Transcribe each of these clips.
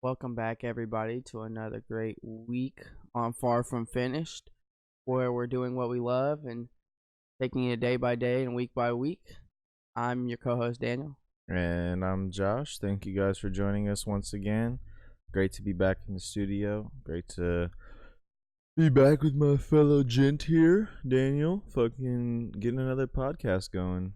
Welcome back, everybody, to another great week on Far From Finished, where we're doing what we love and taking it day by day and week by week. I'm your co host, Daniel. And I'm Josh. Thank you guys for joining us once again. Great to be back in the studio. Great to be back with my fellow gent here, Daniel. Fucking getting another podcast going.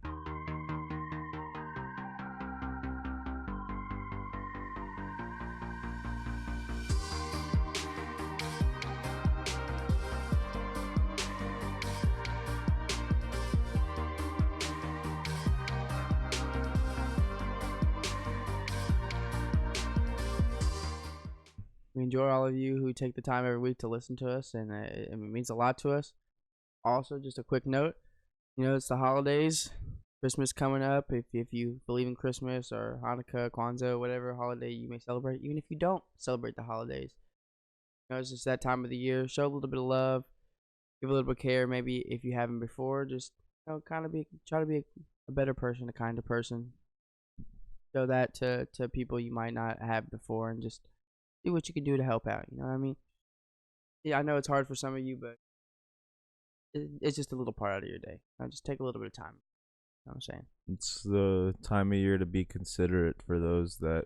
We enjoy all of you who take the time every week to listen to us, and it means a lot to us. Also, just a quick note, it's the holidays, Christmas coming up. If you believe in Christmas or Hanukkah, Kwanzaa, whatever holiday you may celebrate, even if you don't celebrate the holidays, it's just that time of the year. Show a little bit of love, give a little bit of care. Maybe if you haven't before, just kind of try to be a better person, a kinder person. Show that to people you might not have before, and just do what you can do to help out. You know what I mean? Yeah, I know it's hard for some of you, but it's just a little part out of your day. Just take a little bit of time. You know what I'm saying? It's the time of year to be considerate for those that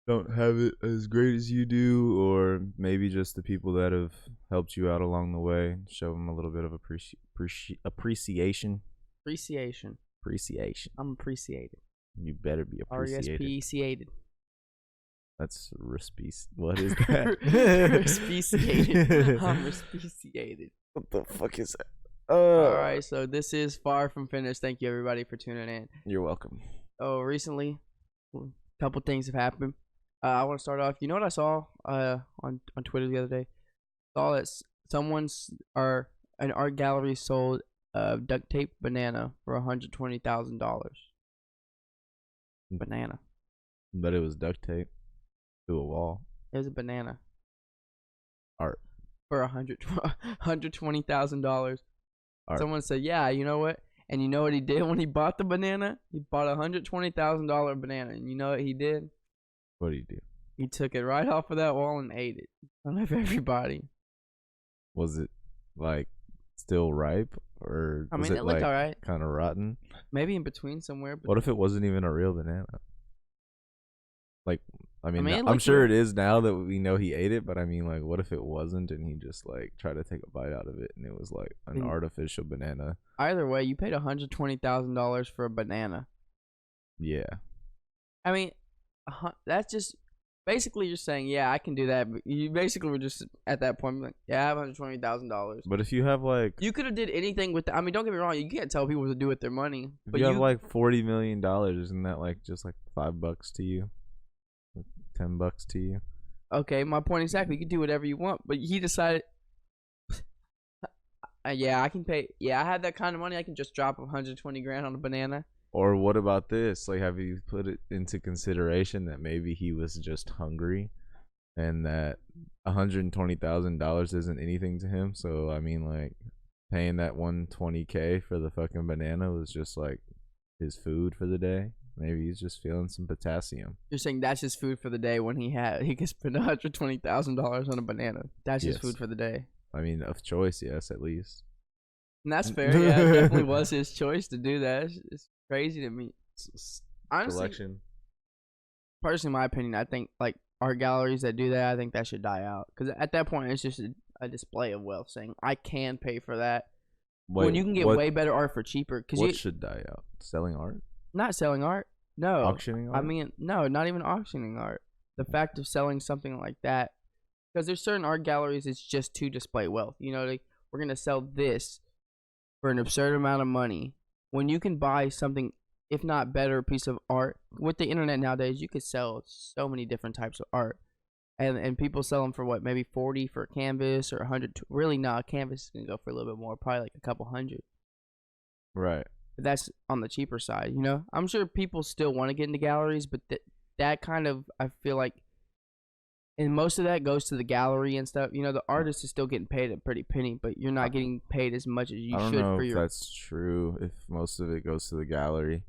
don't have it as great as you do, or maybe just the people that have helped you out along the way. Show them a little bit of appreciation. Appreciation. I'm appreciated. You better be appreciated. R-E-S-P-E-C-ated. That's what is that? Respeciated. I'm respeciated. What the fuck is that? Alright, so this is Far From Finished. Thank you, everybody, for tuning in. You're welcome. Oh, recently, a couple things have happened. I want to start off. You know what I saw on Twitter the other day? I saw that an art gallery sold a duct tape banana for $120,000. Banana. But it was duct tape to a wall. It was a banana. Art. For $120,000. Someone said, yeah, you know what? And you know what he did when he bought the banana? He bought a $120,000 banana. And you know what he did? What did he do? He took it right off of that wall and ate it in front of everybody. Was it like still ripe, or was it looked alright. Kind of rotten? Maybe in between somewhere. What if it wasn't even a real banana? Like, I'm like sure it is now that we know he ate it, but I mean, like, what if it wasn't and he just like tried to take a bite out of it and it was like an artificial banana? Either way, you paid $120,000 for a banana. Yeah. I mean, that's just basically you're saying, yeah, I can do that. But you basically were just at that point like, yeah, I have $120,000. But if you have like, you could have did anything with that. I mean, don't get me wrong, you can't tell people what to do with their money. If but you have like $40 million, isn't that like just like $5 to you? $10 to you? Okay, my point exactly. You can do whatever you want, but he decided, yeah, I can pay. Yeah, I have that kind of money. I can just drop 120 grand on a banana. Or what about this? Like, have you put it into consideration that maybe he was just hungry, and that $120,000 isn't anything to him? So I mean, like, paying that $120K for the fucking banana was just like his food for the day. Maybe he's just feeling some potassium. You're saying that's his food for the day when he can spend $120,000 on a banana. That's his food for the day. I mean, of choice, yes, at least. And that's fair. Yeah, it definitely was his choice to do that. It's crazy to me. Honestly, personally, in my opinion, I think like art galleries that do that, I think that should die out. Because at that point, it's just a display of wealth, saying I can pay for that. When you can get way better art for cheaper. What should die out? Selling art? Not selling art. No. Auctioning art? I mean, no, not even auctioning art. The fact of selling something like that. Because there's certain art galleries, it's just to display wealth. Like, we're going to sell this for an absurd amount of money. When you can buy something, if not better, piece of art. With the internet nowadays, you could sell so many different types of art. And people sell them for what? Maybe 40 for a canvas or 100. Really, no, a canvas is going to go for a little bit more. Probably like a couple hundred. Right. That's on the cheaper side, I'm sure people still want to get into galleries, but that kind of, I feel like, and most of that goes to the gallery and stuff. The artist is still getting paid a pretty penny, but you're not getting paid as much as you should. I don't know if that's true. If most of it goes to the gallery,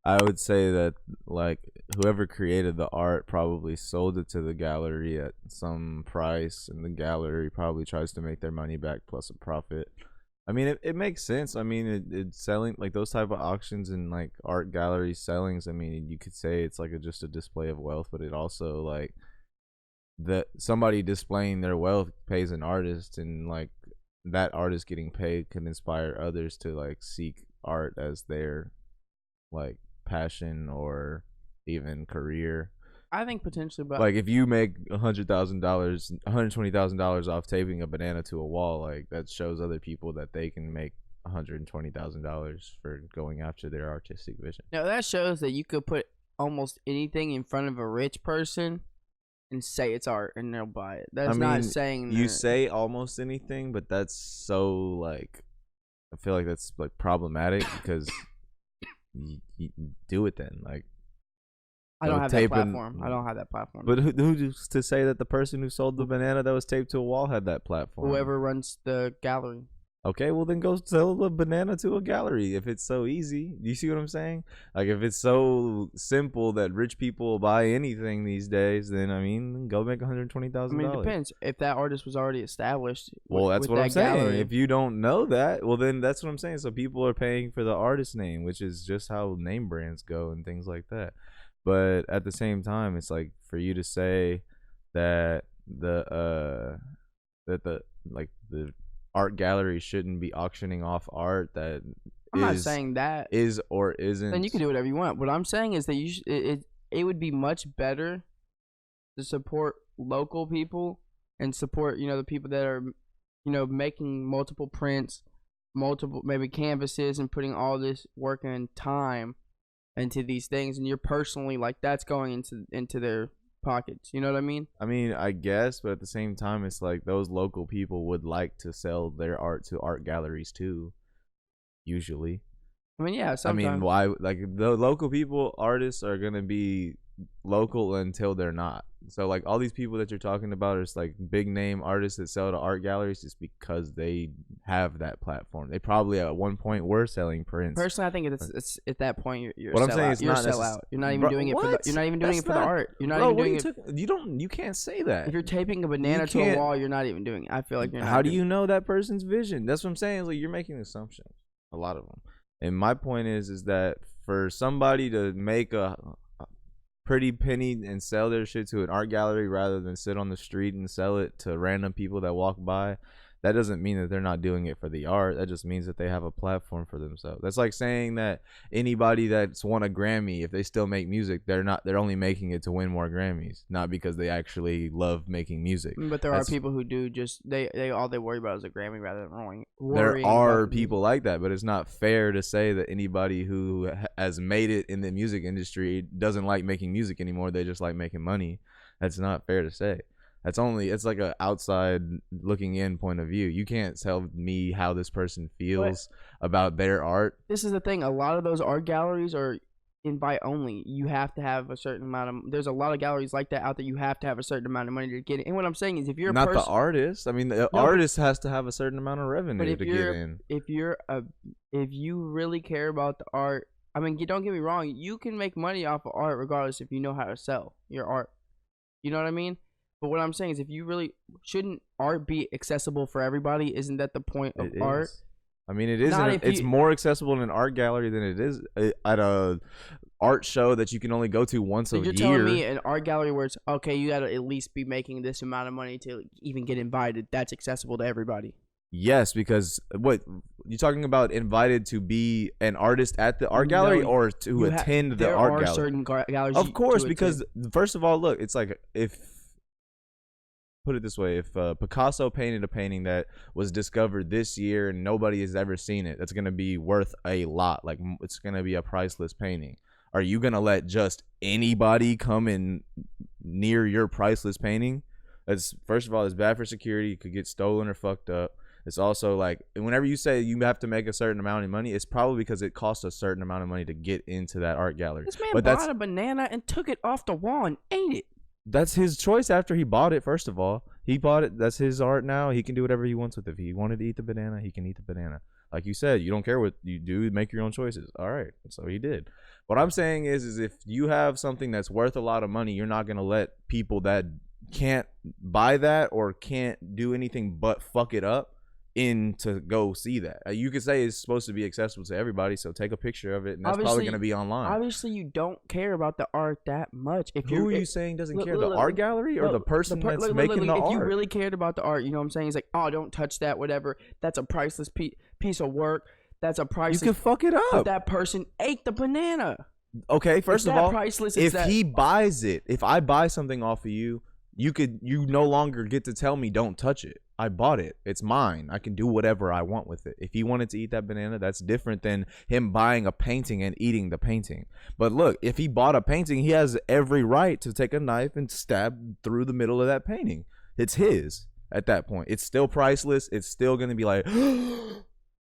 I would say that like whoever created the art probably sold it to the gallery at some price, and the gallery probably tries to make their money back plus a profit. I mean, it makes sense. I mean, it's selling like those type of auctions and like art gallery sellings. I mean, you could say it's like just a display of wealth, but it also like that somebody displaying their wealth pays an artist, and like that artist getting paid can inspire others to like seek art as their like passion or even career. I think potentially, but Like if you make $120,000 off taping a banana to a wall, like that shows other people that they can make $120,000 for going after their artistic vision. now that shows that you could put almost anything in front of a rich person and say it's art and they'll buy it. That's not saying you that. say almost anything, but that's so like I feel like that's like problematic because you do it then like. I don't have that platform. I don't have that platform. But who's to say that the person who sold the banana that was taped to a wall had that platform? Whoever runs the gallery. Okay, well then go sell a banana to a gallery if it's so easy. Do you see what I'm saying? Like if it's so simple that rich people will buy anything these days, then I mean, go make $120,000. I mean, it depends. If that artist was already established, well, that's with what that I'm saying. gallery, If you don't know that, well then that's what I'm saying. So people are paying for the artist name, which is just how name brands go and things like that. But at the same time, it's like for you to say that the art gallery shouldn't be auctioning off art that I'm not saying that is or isn't. Then you can do whatever you want. What I'm saying is that it would be much better to support local people and support the people that are making multiple prints, multiple maybe canvases, and putting all this work and time into these things, and you're personally like that's going into their pockets. You know what I mean? I mean, I guess, but at the same time, it's like those local people would like to sell their art to art galleries too. Usually, I mean, yeah. Sometimes. I mean, why? Like the local people, artists are gonna be local until they're not. So like all these people that you're talking about are just like big name artists that sell to art galleries just because they have that platform. They probably at one point were selling prints. Personally, I think it's at that point you're what I'm saying is you're not sell out. You're not even doing it for the, you're not even doing it for the art. You're not even doing it. You can't say that. If you're taping a banana to a wall, you're not even doing it. I feel like you're not. How do you know that person's vision? That's what I'm saying. Like you're making assumptions. A lot of them. And my point is that for somebody to make a pretty penny and sell their shit to an art gallery rather than sit on the street and sell it to random people that walk by, that doesn't mean that they're not doing it for the art. That just means that they have a platform for themselves. That's like saying that anybody that's won a Grammy, if they still make music, they're only making it to win more Grammys, not because they actually love making music. But there are people who do just they all they worry about is a Grammy rather than worrying. There are people like that, but it's not fair to say that anybody who has made it in the music industry doesn't like making music anymore. They just like making money. That's not fair to say. It's like a outside looking in point of view. You can't tell me how this person feels about their art. This is the thing. A lot of those art galleries are invite only. You have to have a certain amount of. There's a lot of galleries like that out there. You have to have a certain amount of money to get in. And what I'm saying is, if you're not the artist, I mean, the artist has to have a certain amount of revenue to get in. If you really care about the art, I mean, don't get me wrong. You can make money off of art regardless if you know how to sell your art. You know what I mean? But what I'm saying is, if you really shouldn't art be accessible for everybody? Isn't that the point of art? I mean, it is. It's more accessible in an art gallery than it is at a art show that you can only go to once a year. You're telling me an art gallery where it's okay, you got to at least be making this amount of money to even get invited. That's accessible to everybody. Yes, because what you talking about? Invited to be an artist at the art gallery or to attend the art gallery? There are certain galleries. Of course, because first of all, look, it's like put it this way, if Picasso painted a painting that was discovered this year and nobody has ever seen it, that's going to be worth a lot. Like it's going to be a priceless painting. Are you going to let just anybody come in near your priceless painting? That's, first of all, it's bad for security. It could get stolen or fucked up. It's also like, whenever you say you have to make a certain amount of money, it's probably because it costs a certain amount of money to get into that art gallery. This man bought a banana and took it off the wall and ate it. That's his choice after he bought it. First of all, he bought it. That's his art now. He can do whatever he wants with it. If he wanted to eat the banana, he can eat the banana. Like you said, you don't care what you do, make your own choices. All right, so he did. What I'm saying is if you have something that's worth a lot of money, you're not gonna let people that can't buy that or can't do anything but fuck it up in to go see that. You could say it's supposed to be accessible to everybody, so take a picture of it, and that's probably going to be online. Obviously, you don't care about the art that much. Who are you saying doesn't care? The art gallery or the person that's making the art? If you really cared about the art, you know what I'm saying? It's like, oh, don't touch that, whatever. That's a priceless piece of work. That's a priceless. You can fuck it up. But that person ate the banana. Okay, first of all, priceless, if he buys it, if I buy something off of you, you no longer get to tell me don't touch it. I bought it. It's mine. I can do whatever I want with it. If he wanted to eat that banana, that's different than him buying a painting and eating the painting. But look, if he bought a painting, he has every right to take a knife and stab through the middle of that painting. It's his at that point. It's still priceless. It's still going to be like,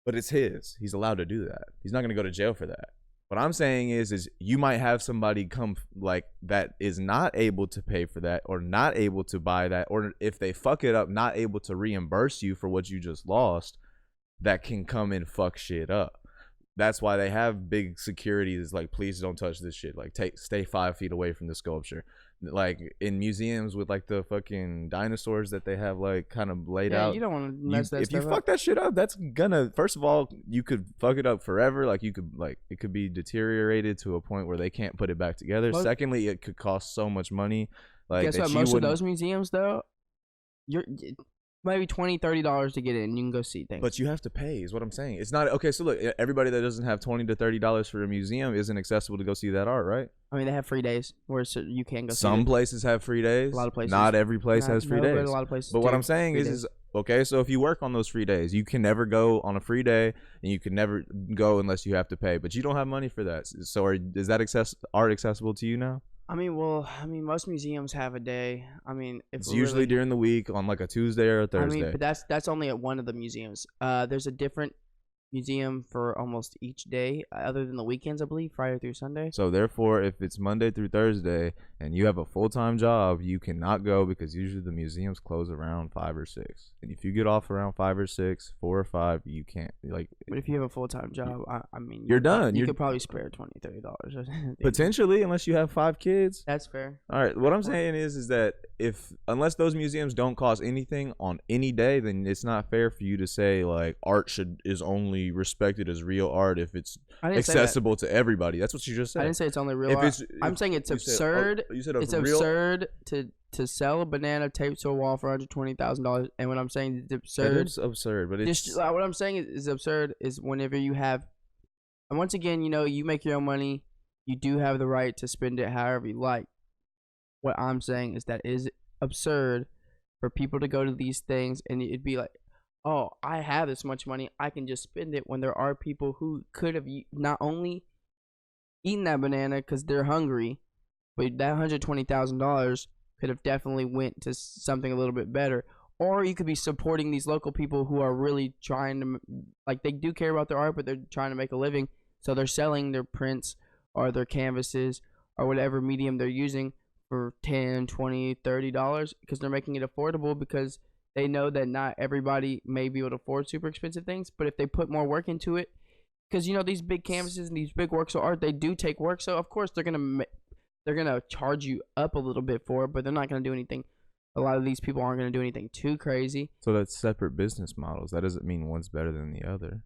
but it's his. He's allowed to do that. He's not going to go to jail for that. What I'm saying is you might have somebody come like that is not able to pay for that or not able to buy that, or if they fuck it up, not able to reimburse you for what you just lost, that can come and fuck shit up. That's why they have big security. Is like, please don't touch this shit. Like, stay 5 feet away from the sculpture. Like in museums with like the fucking dinosaurs that they have like kind of laid out. You don't want to mess that stuff up. If you fuck that shit up, that's gonna, first of all, you could fuck it up forever. Like you could, like, it could be deteriorated to a point where they can't put it back together. Secondly, it could cost so much money. Like, guess what? Most of those museums though, you're maybe $20-$30 to get in. You can go see things. But you have to pay, is what I'm saying. It's not okay. So look, everybody that doesn't have $20 to $30 for a museum isn't accessible to go see that art, right? I mean, they have free days where you can go. Some places have free days. A lot of places. Not every place has free days. But a lot of places. But what I'm saying is okay. So if you work on those free days, you can never go on a free day, and you can never go unless you have to pay. But you don't have money for that. So is that art accessible to you now? I mean, most museums have a day. I mean, it's usually during the week on like a Tuesday or a Thursday. I mean, but that's only at one of the museums. There's a different museum for almost each day, other than the weekends, I believe, Friday through Sunday. So therefore, if it's Monday through Thursday and you have a full-time job, you cannot go because usually the museums close around 5 or 6. And if you get off around 5 or 6, 4 or 5, you can't. Like, but if you have a full-time job, I mean, you're done. You could probably spare $20-$30 potentially, unless you have 5 kids. That's fair. All right. What I'm saying is that unless those museums don't cost anything on any day, then it's not fair for you to say like art is only respected as real art if it's accessible to everybody. That's what you just said. I didn't say it's only real art. I'm saying it's absurd. You said it's absurd to sell a banana taped to a wall for $120,000. And what I'm saying is absurd. It's absurd, but it's what I'm saying is absurd is whenever you have, and once again, you make your own money. You do have the right to spend it however you like. What I'm saying is that it is absurd for people to go to these things and it'd be like, oh, I have this much money, I can just spend it, when there are people who could have not only eaten that banana because they're hungry, but that $120,000 could have definitely went to something a little bit better. Or you could be supporting these local people who are really trying to, like, they do care about their art, but they're trying to make a living, so they're selling their prints or their canvases or whatever medium they're using for $10, $20, $30 because they're making it affordable, because they know that not everybody may be able to afford super expensive things, but if they put more work into it, because these big canvases and these big works of art, they do take work, so of course they're gonna charge you up a little bit for it, but they're not gonna do anything. A lot of these people aren't gonna do anything too crazy. So that's separate business models. That doesn't mean one's better than the other.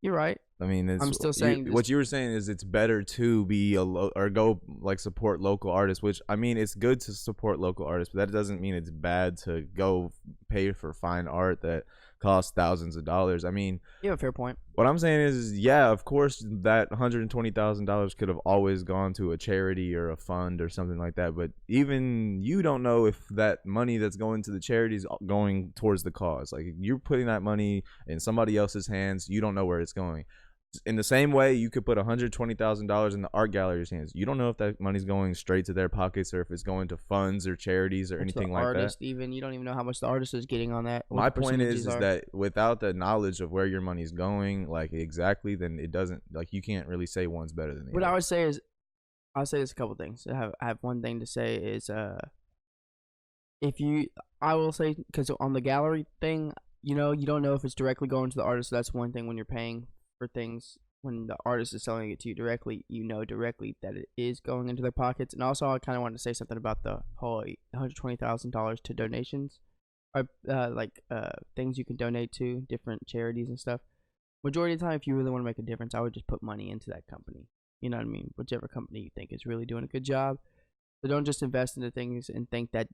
You're right. I mean, I'm still saying what you were saying is it's better to be or go like support local artists, which I mean, it's good to support local artists, but that doesn't mean it's bad to go pay for fine art that costs thousands of dollars. I mean, you have a fair point. What I'm saying is, yeah, of course, that $120,000 could have always gone to a charity or a fund or something like that. But even you don't know if that money that's going to the charity is going towards the cause. Like, you're putting that money in somebody else's hands. You don't know where it's going. In the same way, you could put $120,000 in the art gallery's hands. You don't know if that money's going straight to their pockets or if it's going to funds or charities or anything like that. Even you don't even know how much the artist is getting on that. My point is that without the knowledge of where your money's going, like exactly, then it doesn't, like, you can't really say one's better than the other. What I would say is, I'll say this a couple things. I have one thing to say is, I will say, because on the gallery thing, you know, you don't know if it's directly going to the artist. So that's one thing when you're paying for things. When the artist is selling it to you directly, you know directly that it is going into their pockets. And also, I kind of wanted to say something about the whole $120,000 to donations, or things you can donate to different charities and stuff. Majority of the time, if you really want to make a difference, I would just put money into that company. You know what I mean? Whichever company you think is really doing a good job. So don't just invest into things and think that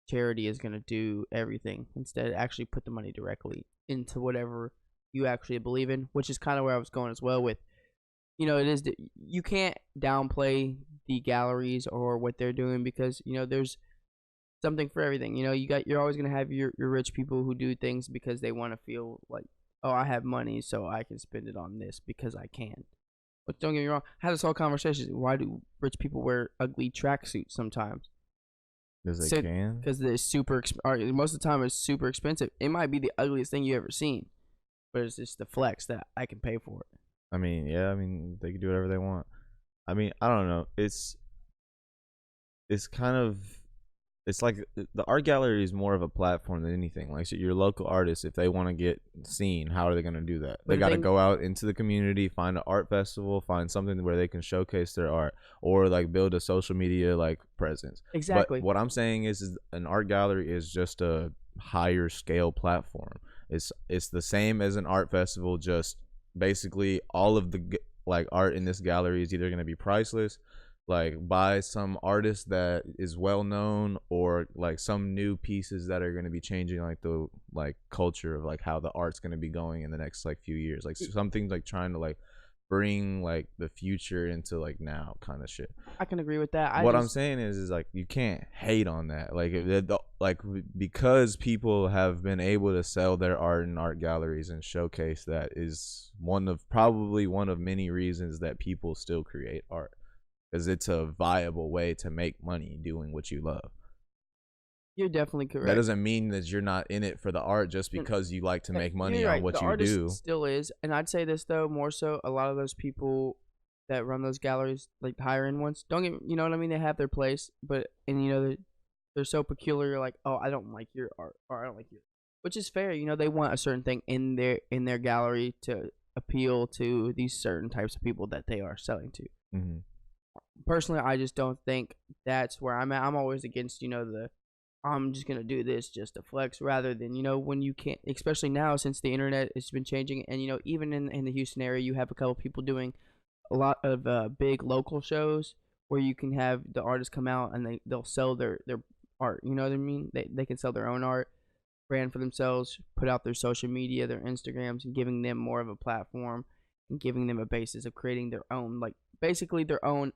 charity is going to do everything. Instead, actually put the money directly into whatever you actually believe in, which is kind of where I was going as well with, you know, it is that you can't downplay the galleries or what they're doing, because, you know, there's something for everything. You know, you're always going to have your rich people who do things because they want to feel like, oh, I have money, so I can spend it on this because I can. But don't get me wrong, I had this whole conversation. Why do rich people wear ugly tracksuits sometimes? Because they can. Because they're most of the time it's super expensive. It might be the ugliest thing you ever seen, but it's just the flex that I can pay for it. I mean, yeah. I mean, they can do whatever they want. I mean, I don't know. It's kind of, it's like the art gallery is more of a platform than anything. Like, so your local artists, if they want to get seen, how are they going to do that? They got to go out into the community, find an art festival, find something where they can showcase their art, or like build a social media like presence. Exactly. But what I'm saying is an art gallery is just a higher scale platform. It's the same as an art festival, just basically all of the like art in this gallery is either going to be priceless, like by some artist that is well known, or like some new pieces that are going to be changing like the like culture of like how the art's going to be going in the next like few years, like something like trying to like bring like the future into like now kind of shit. I can agree with that. I'm saying is like you can't hate on that, like because people have been able to sell their art in art galleries and showcase that is probably one of many reasons that people still create art, because it's a viable way to make money doing what you love. You're definitely correct. That doesn't mean that you're not in it for the art just because you like to make money on what you do. Still is. And I'd say this though, more so, a lot of those people that run those galleries, like the higher end ones, don't get, you know what I mean? They have their place, but, and you know, they're so peculiar, like, oh, I don't like your art, or I don't like your, which is fair. You know, they want a certain thing in their gallery to appeal to these certain types of people that they are selling to. Mm-hmm. Personally, I just don't think that's where I'm at. I'm always against, you know, I'm just gonna do this just to flex, rather than, you know, when you can't, especially now since the internet has been changing, and you know, even in the Houston area, you have a couple people doing a lot of big local shows where you can have the artists come out and they'll sell their art. You know what I mean? They can sell their own art, brand for themselves, put out their social media, their Instagrams, and giving them more of a platform and giving them a basis of creating their own, like basically their own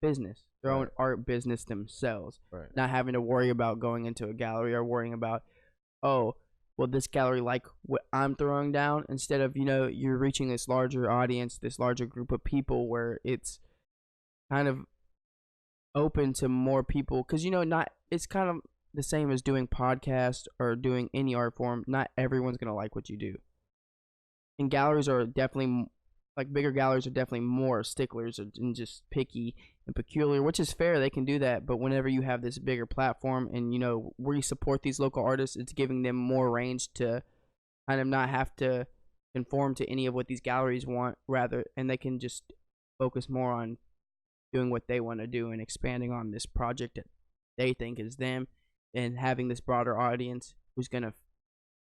business, their own art business themselves, not having to worry about going into a gallery or worrying about, oh, well, this gallery like what I'm throwing down, instead of, you know, you're reaching this larger audience, this larger group of people where it's kind of open to more people, because, you know, not, it's kind of the same as doing podcast or doing any art form. Not everyone's gonna like what you do, and galleries are definitely, like, bigger galleries are definitely more sticklers and just picky and peculiar, which is fair. They can do that. But whenever you have this bigger platform and, you know, we support these local artists, it's giving them more range to kind of not have to conform to any of what these galleries want, rather, and they can just focus more on doing what they want to do and expanding on this project that they think is them, and having this broader audience who's going to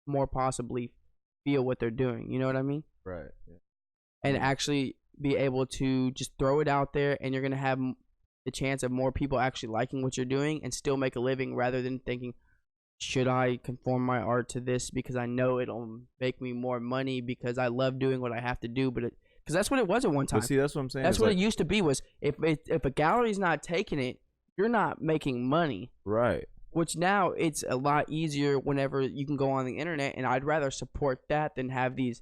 more possibly feel what they're doing. You know what I mean? Right. Yeah. And actually be able to just throw it out there, and you're going to have the chance of more people actually liking what you're doing and still make a living, rather than thinking, should I conform my art to this because I know it'll make me more money because I love doing what I have to do, but because that's what it was at one time. But see, that's what I'm saying. That's what it used to be, was if a gallery's not taking it, you're not making money. Right. Which now it's a lot easier whenever you can go on the internet, and I'd rather support that than have these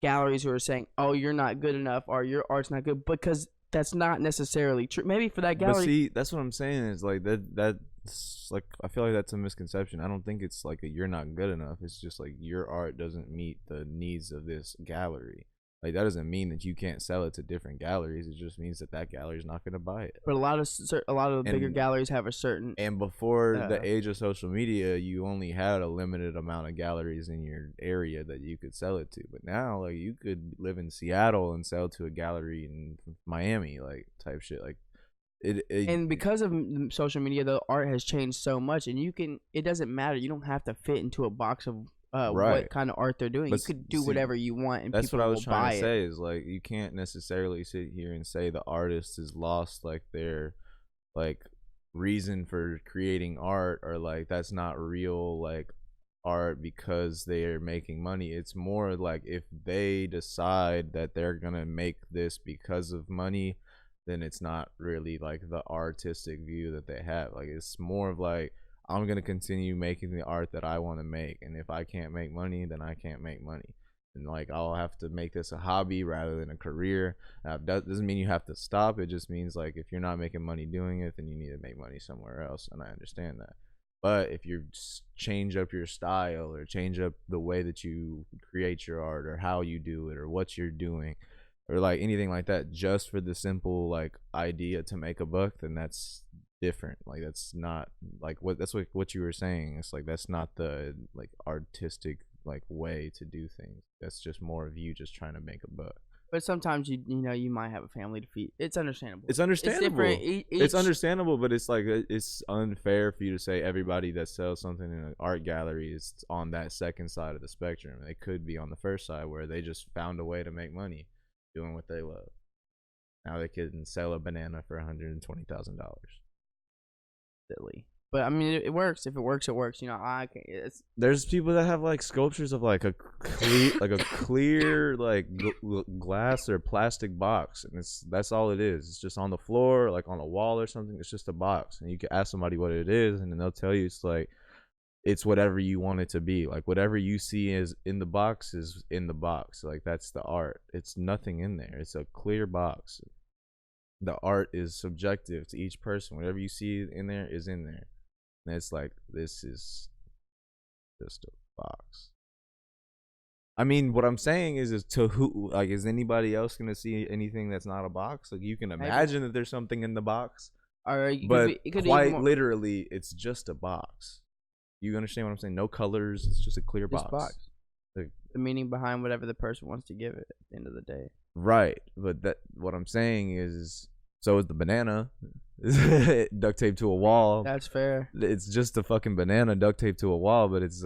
galleries who are saying, oh, you're not good enough or your art's not good, because that's not necessarily true. Maybe for that gallery. But see, that's what I'm saying, is like that's like, I feel like that's a misconception. I don't think it's like you're not good enough. It's just like your art doesn't meet the needs of this gallery. Like that doesn't mean that you can't sell it to different galleries. It just means that that gallery is not going to buy it. But a lot of the bigger And galleries have a certain. and before the age of social media, you only had a limited amount of galleries in your area that you could sell it to. But now, like, you could live in Seattle and sell to a gallery in Miami, like, type shit. Like, and because of social media, the art has changed so much, and it doesn't matter. You don't have to fit into a box of what kind of art they're doing. But you could do whatever you want, and that's people what I was will trying buy to it. say. Is like, you can't necessarily sit here and say the artist is lost, like, their like reason for creating art, or like that's not real like art because they're making money. It's more like if they decide that they're gonna make this because of money, then it's not really like the artistic view that they have. Like, it's more of like, I'm gonna continue making the art that I want to make, and if I can't make money, then I can't make money, and like I'll have to make this a hobby rather than a career. That doesn't mean you have to stop. It just means like if you're not making money doing it, then you need to make money somewhere else, and I understand that. But if you change up your style or change up the way that you create your art or how you do it or what you're doing or like anything like that, just for the simple like idea to make a buck, then that's different. Like, that's not like what you were saying. It's like that's not the like artistic like way to do things. That's just more of you just trying to make a buck. But sometimes you might have a family to feed. It's understandable. It's understandable. It's understandable, but it's like it's unfair for you to say everybody that sells something in an art gallery is on that second side of the spectrum. They could be on the first side where they just found a way to make money doing what they love. Now they can sell a banana for $120,000. silly. But I mean, it works. If it works, it works. There's people that have like sculptures of like a clear like glass or plastic box, and that's all it is. It's just on the floor, like on a wall or something. It's just a box, and you can ask somebody what it is, and then they'll tell you it's like it's whatever you want it to be. Like, whatever you see is in the box is in the box. Like, that's the art. It's nothing in there. It's a clear box. The art is subjective to each person. Whatever you see in there is in there. And it's like, this is just a box. I mean, what I'm saying is to who? Like, is anybody else gonna see anything that's not a box? Like, you can imagine that there's something in the box, but quite literally, it's just a box. You understand what I'm saying? No colors. It's just a clear box. Like, the meaning behind whatever the person wants to give it at the end of the day. Right, but what I'm saying is, so is the banana duct taped to a wall. That's fair. It's just a fucking banana duct taped to a wall, but it's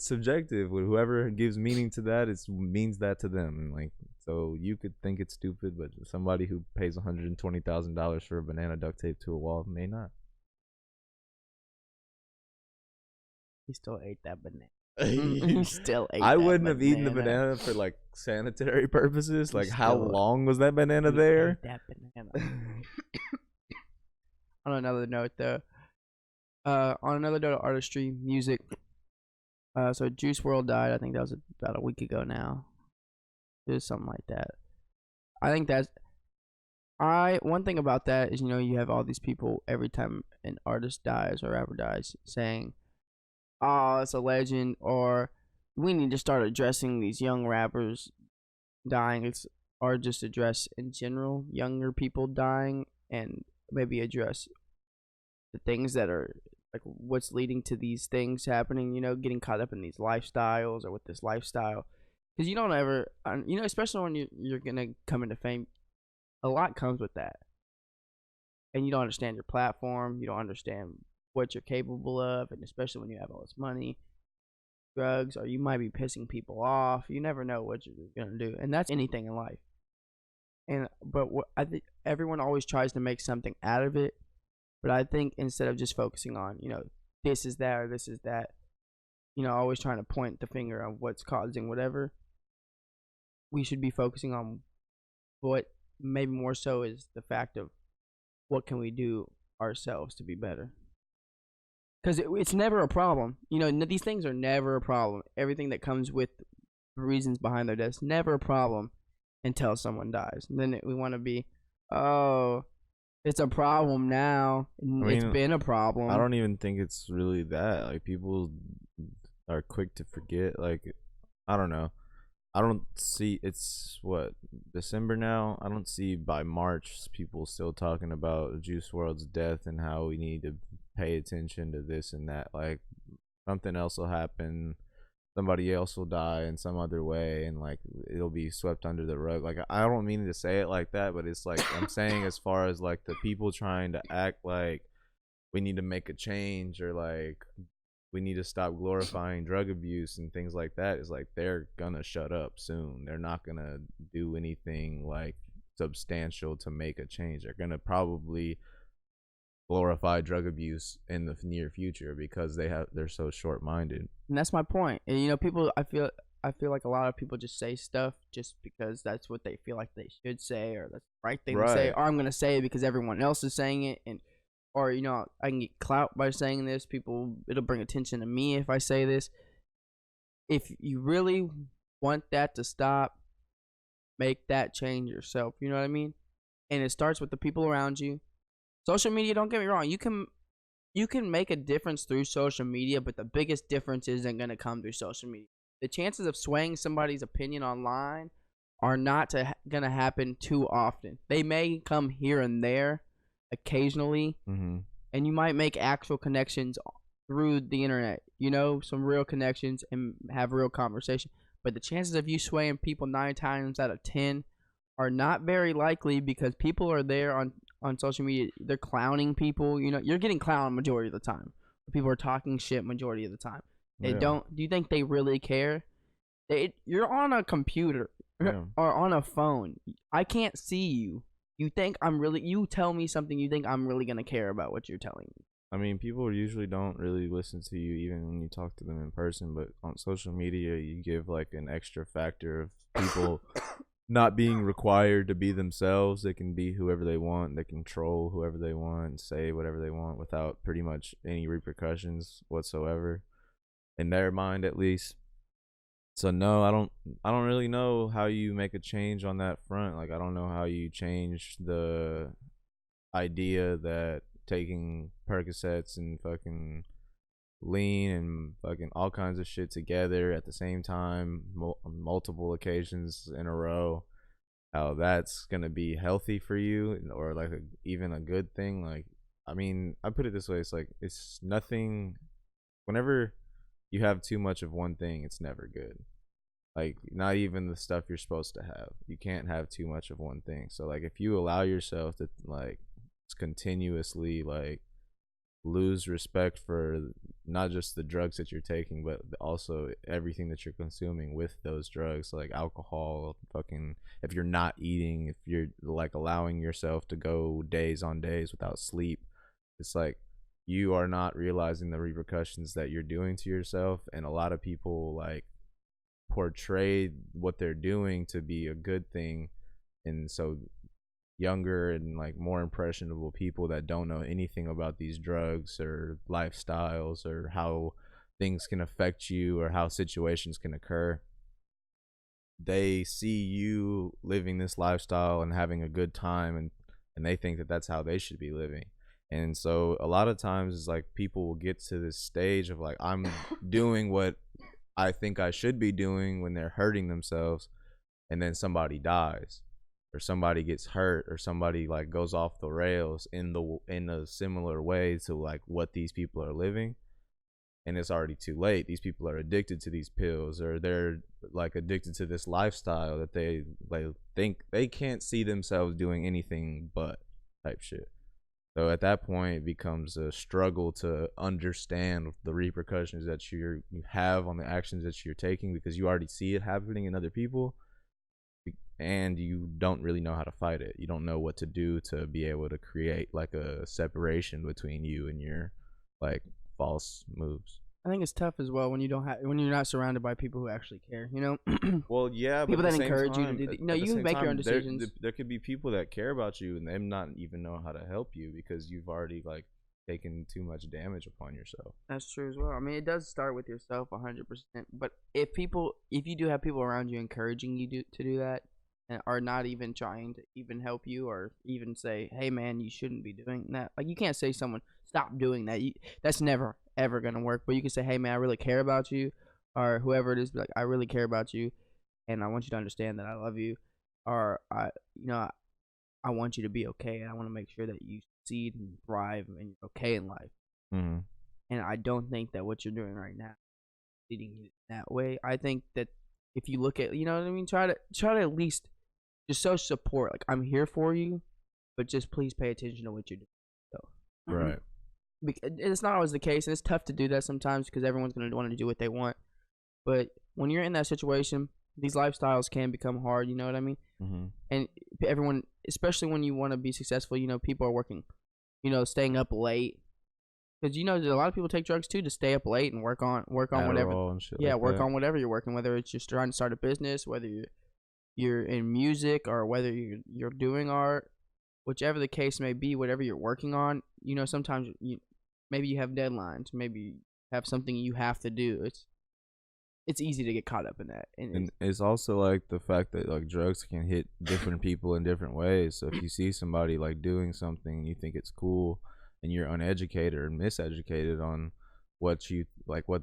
subjective. Whoever gives meaning to that, it means that to them. And like, so you could think it's stupid, but somebody who pays $120,000 for a banana duct taped to a wall may not. He still ate that banana. He still ate I wouldn't have eaten the banana for like sanitary purposes. Like, how long was that banana there? That banana. On another note, though, on another note of artistry, music. So Juice WRLD died. I think that was about a week ago now. It was something like that. I think one thing about that is, you have all these people every time an artist dies or rapper dies saying, "Oh, it's a legend," or "We need to start addressing these young rappers dying," or just address in general younger people dying, and maybe address the things that are like what's leading to these things happening. Getting caught up in these lifestyles or with this lifestyle, because you don't ever, especially when you're gonna come into fame, a lot comes with that, and you don't understand your platform, you don't understand what you're capable of, and especially when you have all this money, drugs, or you might be pissing people off. You never know what you're gonna do, and that's anything in life. But I think everyone always tries to make something out of it. But I think instead of just focusing on this is that or this is that, always trying to point the finger on what's causing whatever, we should be focusing on what maybe more so is the fact of what can we do ourselves to be better. Because it's never a problem. These things are never a problem. Everything that comes with reasons behind their deaths, never a problem until someone dies. And then we want to be, oh, it's a problem now. It's been a problem. I don't even think it's really that. Like, people are quick to forget. Like, I don't know. I don't see it's what December now. I don't see by March people still talking about Juice World's death and how we need to pay attention to this and that. Like something else will happen, somebody else will die in some other way, and like it'll be swept under the rug. Like I don't mean to say it like that, but it's like I'm saying as far as like the people trying to act like we need to make a change or like we need to stop glorifying drug abuse and things like that is like they're gonna shut up soon. They're not gonna do anything like substantial to make a change. They're gonna probably glorify drug abuse in the near future because they're so short-minded. And that's my point. And people, I feel like a lot of people just say stuff just because that's what they feel like they should say, or that's the right thing to say, Right. or I'm gonna say it because everyone else is saying it, and or I can get clout by saying this. It'll bring attention to me if I say this. If you really want that to stop, make that change yourself. You know what I mean? And it starts with the people around you. Social media, don't get me wrong, you can make a difference through social media, but the biggest difference isn't going to come through social media. The chances of swaying somebody's opinion online are not going to happen too often. They may come here and there occasionally, Mm-hmm. and you might make actual connections through the internet, some real connections and have real conversation. But the chances of you swaying people 9 times out of 10 are not very likely, because people are there on social media. They're clowning people. You're getting clowned majority of the time. People are talking shit majority of the time. They Yeah. don't. Do you think they really care? You're on a computer Yeah. or on a phone. I can't see you. You tell me something, you think I'm really gonna care about what you're telling me? I mean, people usually don't really listen to you even when you talk to them in person, but on social media, you give like an extra factor of people not being required to be themselves. They can be whoever they want. They can troll whoever they want and say whatever they want without pretty much any repercussions whatsoever, in their mind at least. So no, I don't really know how you make a change on that front. Like I don't know how you change the idea that taking Percocets and fucking lean and fucking all kinds of shit together at the same time, on multiple occasions in a row, how that's gonna be healthy for you or like even a good thing. Like I mean, I put it this way: it's like it's nothing. Whenever you have too much of one thing, it's never good. Like not even the stuff you're supposed to have. You can't have too much of one thing. So like if you allow yourself to like continuously like lose respect for not just the drugs that you're taking, but also everything that you're consuming with those drugs, like alcohol, fucking, if you're not eating, if you're like allowing yourself to go days on days without sleep, it's like you are not realizing the repercussions that you're doing to yourself. And a lot of people like portray what they're doing to be a good thing, and so younger and like more impressionable people that don't know anything about these drugs or lifestyles or how things can affect you or how situations can occur, they see you living this lifestyle and having a good time, and they think that that's how they should be living. And so a lot of times it's like people will get to this stage of like, I'm doing what I think I should be doing, when they're hurting themselves, and then somebody dies or somebody gets hurt or somebody like goes off the rails in a similar way to like what these people are living, and it's already too late. These people are addicted to these pills, or they're like addicted to this lifestyle that they like think they can't see themselves doing anything but type shit. So at that point, it becomes a struggle to understand the repercussions that you have on the actions that you're taking, because you already see it happening in other people, and you don't really know how to fight it. You don't know what to do to be able to create like a separation between you and your like false moves. I think it's tough as well when you're not surrounded by people who actually care. Well, yeah, People but at that the same encourage you to time, do. at the You same make your own time, decisions. there could be people that care about you and them not even know how to help you because you've already like taken too much damage upon yourself. That's true as well. I mean, it does start with yourself 100%. But if you do have people around you encouraging you to do that, and are not even trying to even help you or even say, "Hey, man, you shouldn't be doing that." Like you can't say someone stop doing that. That's never ever gonna work. But you can say, "Hey, man, I really care about you," or whoever it is, be like, "I really care about you. and I want you to understand that I love you, or I want you to be okay, and I want to make sure that you succeed and thrive and you're okay in life. Mm-hmm. And I don't think that what you're doing right now is leading you that way. I think that if you look at, you know what I mean, try to at least just show support. Like, I'm here for you, but just please pay attention to what you're doing. So, Right. it's not always the case, and it's tough to do that sometimes because everyone's going to want to do what they want. But when you're in that situation, these lifestyles can become hard. You know what I mean? Mm-hmm. And everyone, especially when you want to be successful, people are working, staying up late. Because a lot of people take drugs too to stay up late and work on whatever. Adderall and shit Yeah, like work that. on whatever you're working, whether it's just trying to start a business, whether you're in music, or whether you're doing art, whichever the case may be, whatever you're working on. Sometimes maybe you have deadlines, maybe you have something you have to do. It's easy to get caught up in that, And it's also like the fact that like drugs can hit different people in different ways. So if you see somebody like doing something and you think it's cool and you're uneducated or miseducated on what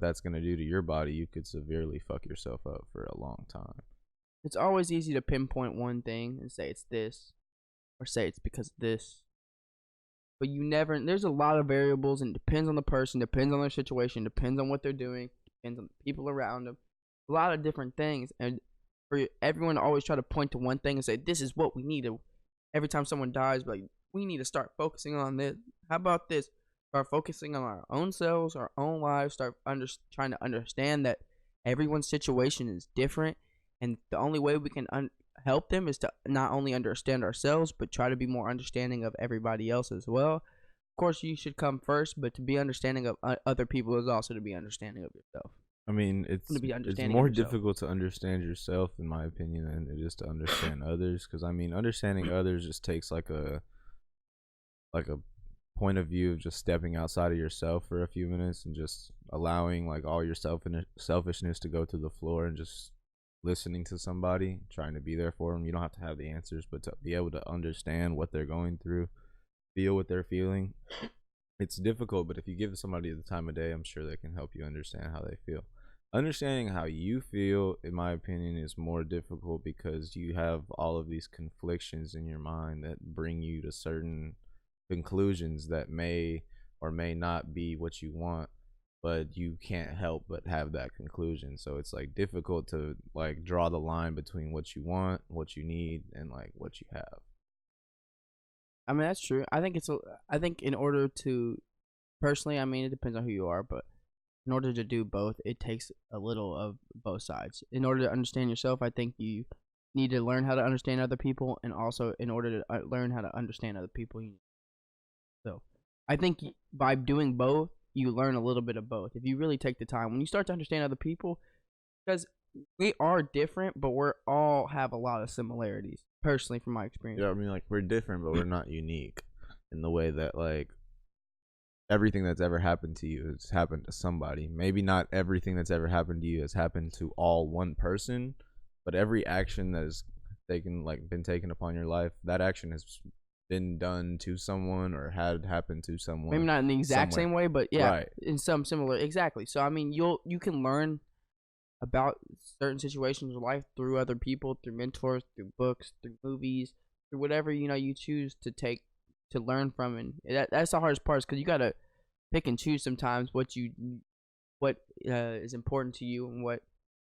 that's going to do to your body, you could severely fuck yourself up for a long time. it's always easy to pinpoint one thing and say it's this, or say it's because of this. But there's a lot of variables, and it depends on the person, depends on their situation, depends on what they're doing, depends on the people around them. A lot of different things. And for everyone to always try to point to one thing and say, this is what we need to, every time someone dies, like, we need to start focusing on this. How about this? Start focusing on our own selves, our own lives, start trying to understand that everyone's situation is different. And the only way we can help them is to not only understand ourselves, but try to be more understanding of everybody else as well. Of course, you should come first, but to be understanding of other people is also to be understanding of yourself. I mean, it's more difficult to understand yourself, in my opinion, than it is to understand others. Because I mean, understanding others just takes like a point of view of just stepping outside of yourself for a few minutes and just allowing like all your selfishness to go to the floor and just listening to somebody, trying to be there for them. You don't have to have the answers, but to be able to understand what they're going through, feel what they're feeling. It's difficult, but if you give somebody the time of day, I'm sure they can help you understand how they feel. Understanding how you feel, in my opinion, is more difficult because you have all of these conflictions in your mind that bring you to certain conclusions that may or may not be what you want, but you can't help but have that conclusion. So it's like difficult to like draw the line between what you want, what you need, and like what you have. I mean, that's true. I think in order to, personally, I mean, it depends on who you are, but in order to do both, it takes a little of both sides. In order to understand yourself, I think you need to learn how to understand other people, and also in order to learn how to understand other people, so I think by doing both, you learn a little bit of both. If you really take the time, when you start to understand other people, because we are different, but we're all have a lot of similarities. Personally, from my experience. Yeah, I mean, like we're different, but we're not unique in the way that like everything that's ever happened to you has happened to somebody. Maybe not everything that's ever happened to you has happened to all one person, but every action that has been taken upon your life, that action has been done to someone or had happened to someone. Maybe not in the exact same way, but yeah, right. In some similar. Exactly. So I mean, you can learn about certain situations of life through other people, through mentors, through books, through movies, through whatever you choose to take to learn from. And that's the hardest part, because you gotta pick and choose sometimes what is important to you and what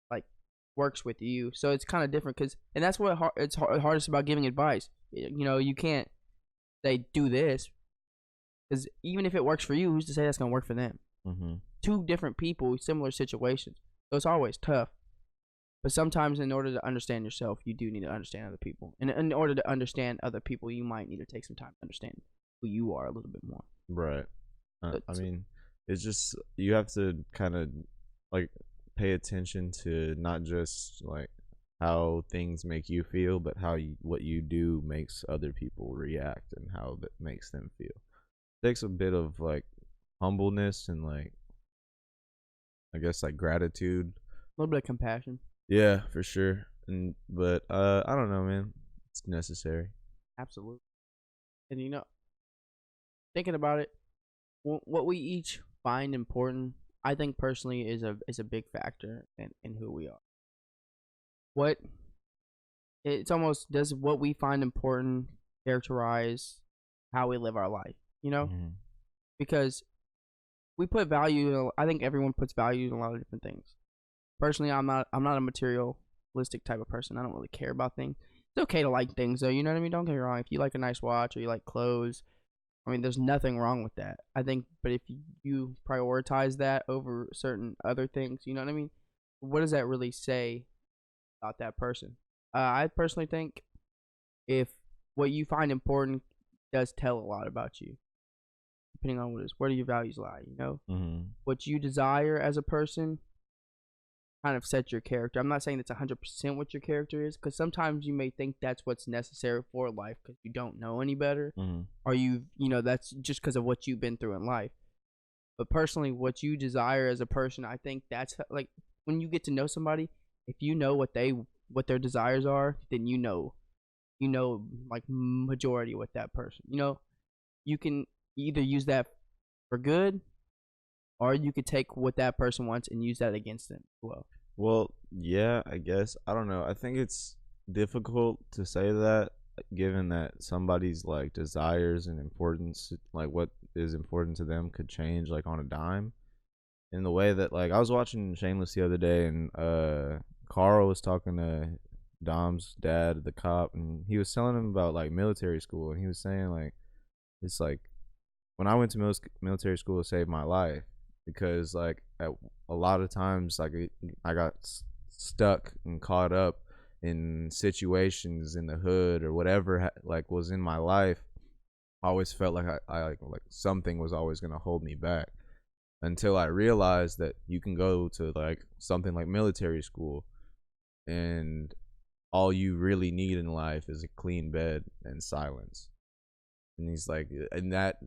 like works with you. So it's kind of different, and that's what it's hardest about giving advice. You can't say do this, because even if it works for you, who's to say that's gonna work for them? Mm-hmm. Two different people, similar situations. So it's always tough. But sometimes in order to understand yourself, you do need to understand other people. And in order to understand other people, you might need to take some time to understand who you are a little bit more. Right. I mean, it's just, you have to kind of like pay attention to not just like how things make you feel, but what you do makes other people react and how that makes them feel. It takes a bit of like humbleness and like, I guess, like gratitude, a little bit of compassion. Yeah, for sure. But I don't know, man. It's necessary. Absolutely. And thinking about it, what we each find important, I think personally is a big factor in who we are. what it's almost does what we find important characterize how we live our life, you know? Mhm. Because we put value, I think everyone puts value in a lot of different things. Personally, I'm not a materialistic type of person. I don't really care about things. It's okay to like things though, you know what I mean? Don't get me wrong. If you like a nice watch or you like clothes, I mean, there's nothing wrong with that. I think, but if you prioritize that over certain other things, you know what I mean? What does that really say about that person? I personally think if what you find important does tell a lot about you, depending on what it is, where do your values lie? You know, Mhm. what you desire as a person kind of sets your character. I'm not saying that's 100% what your character is, because sometimes you may think that's what's necessary for life because you don't know any better, Mhm. or you know that's just because of what you've been through in life. But personally, what you desire as a person, I think that's like when you get to know somebody, if you know what their desires are, then you know like majority with that person. You know, you can either use that for good, or you could take what that person wants and use that against them as well. Well, yeah, I guess. I don't know. I think it's difficult to say that given that somebody's like desires and importance, like what is important to them could change like on a dime. In the way that like I was watching Shameless the other day and Carl was talking to Dom's dad, the cop, and he was telling him about like military school and he was saying like it's like when I went to military school, it saved my life because like a lot of times like I got stuck and caught up in situations in the hood or whatever like was in my life. I always felt like I like something was always gonna hold me back until I realized that you can go to like something like military school and all you really need in life is a clean bed and silence. And he's like, and that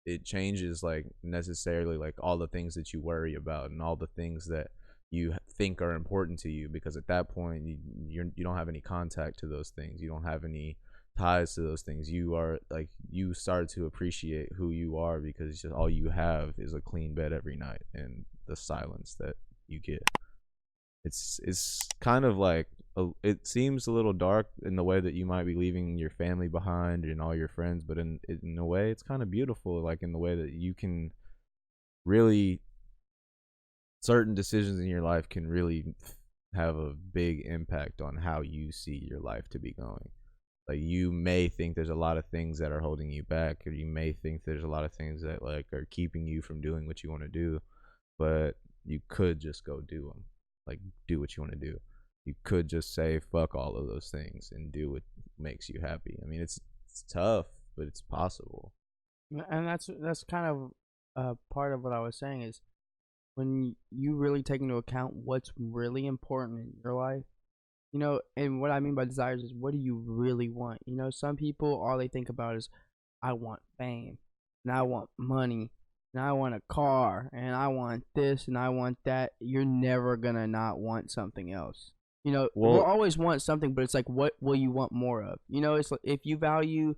it changes like necessarily like all the things that you worry about and all the things that you think are important to you because at that point you don't have any contact to those things, you don't have any ties to those things, you are like you start to appreciate who you are because it's just all you have is a clean bed every night and the silence that you get. It's kind of like it seems a little dark in the way that you might be leaving your family behind and all your friends, but in a way it's kind of beautiful, like in the way that you can really certain decisions in your life can really have a big impact on how you see your life to be going. Like you may think there's a lot of things that are holding you back, or you may think there's a lot of things that like are keeping you from doing what you want to do, but you could just go do them. Like do what you want to do. You could just say fuck all of those things and do what makes you happy. I mean, it's tough, but it's possible. And that's kind of part of what I was saying is when you really take into account what's really important in your life, you know, and what I mean by desires is what do you really want? You know, some people all they think about is I want fame and I want money and I want a car and I want this and I want that. You're never gonna not want something else. You know, we'll Well, always want something, but it's like what will you want more of? You know, it's like if you value